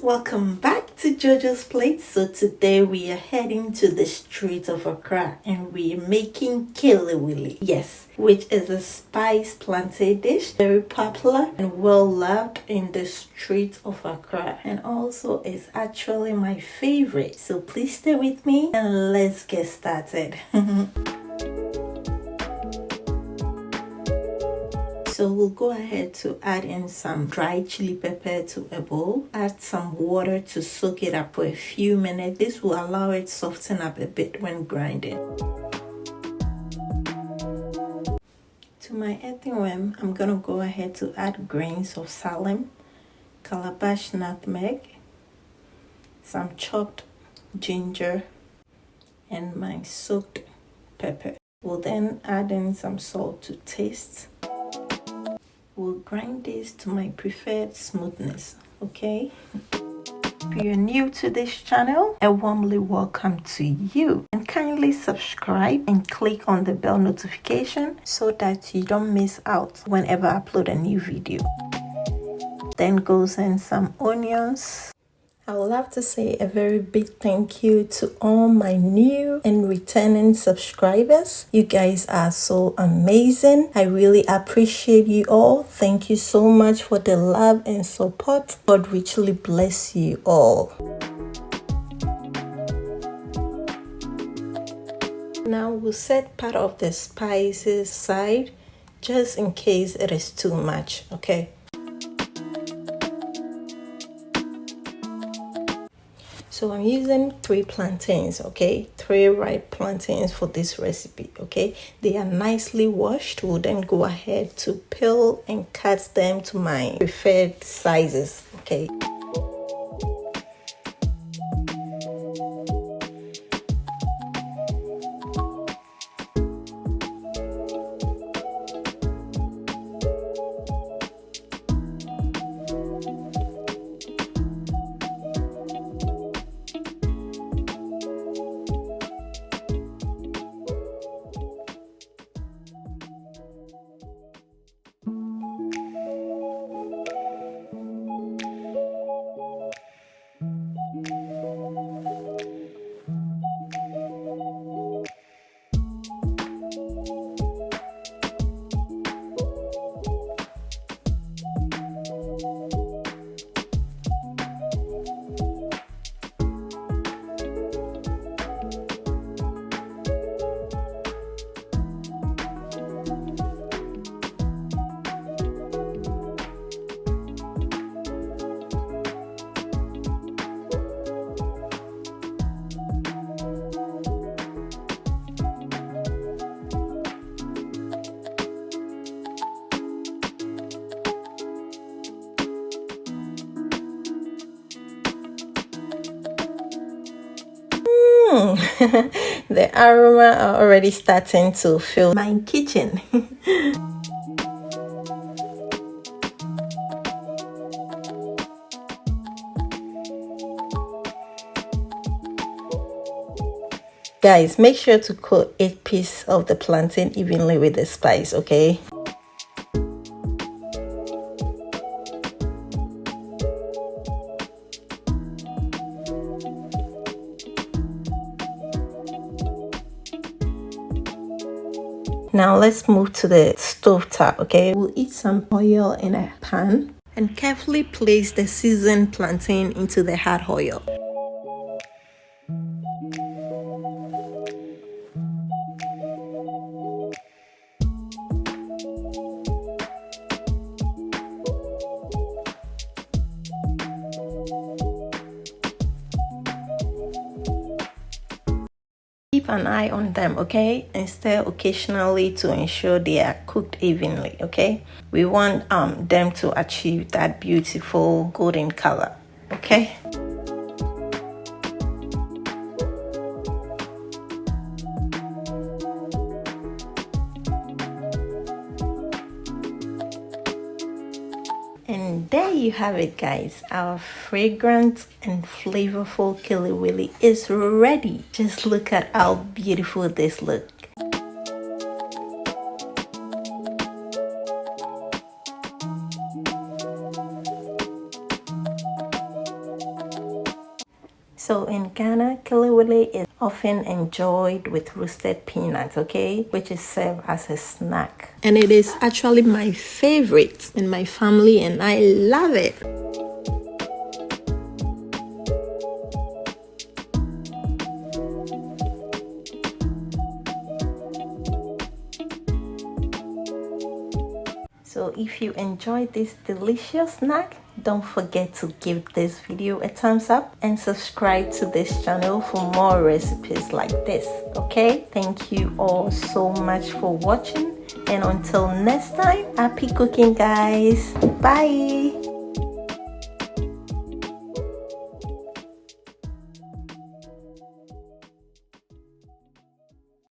welcome back to Jojo's Plate. So today we are heading to the streets of Accra and we are making Kelewele. Yes, which is a spice plantain dish, very popular and well loved in the streets of Accra, and also is actually my favorite. So please stay with me and let's get started. So we'll go ahead to add in some dried chili pepper to a bowl. Add some water to soak it up for a few minutes. This will allow it to soften up a bit when grinding. To my earthen worm, I'm going to go ahead to add grains of selim, Calabash nutmeg, some chopped ginger, and my soaked pepper. We'll then add in some salt to taste. We'll grind this to my preferred smoothness, okay? If you're new to this channel, a warmly welcome to you. And kindly subscribe and click on the bell notification so that you don't miss out whenever I upload a new video. Then goes in some onions. I would love to say a very big thank you to all my new and returning subscribers. You guys are so amazing. I really appreciate you all. Thank you so much for the love and support. God richly bless you all. Now we'll set part of the spices aside just in case it is too much, okay? So I'm using 3 plantains, okay? 3 ripe plantains for this recipe, okay? They are nicely washed. We'll then go ahead to peel and cut them to my preferred sizes, okay? The aroma are already starting to fill my kitchen. Guys, make sure to coat 8 pieces of the plantain evenly with the spice, okay? Now let's move to the stove top, okay? We'll heat some oil in a pan and carefully place the seasoned plantain into the hot oil. Keep an eye on them, okay, and stir occasionally to ensure they are cooked evenly, okay? We want them to achieve that beautiful golden color, okay? And there you have it, guys. Our fragrant and flavorful Kelewele is ready. Just look at how beautiful this looks. So in Ghana, kelewele is often enjoyed with roasted peanuts, okay, which is served as a snack. And it is actually my favorite in my family, and I love it. So if you enjoyed this delicious snack, don't forget to give this video a thumbs up and subscribe to this channel for more recipes like this, okay? Thank you all so much for watching, and until next time, happy cooking guys. Bye.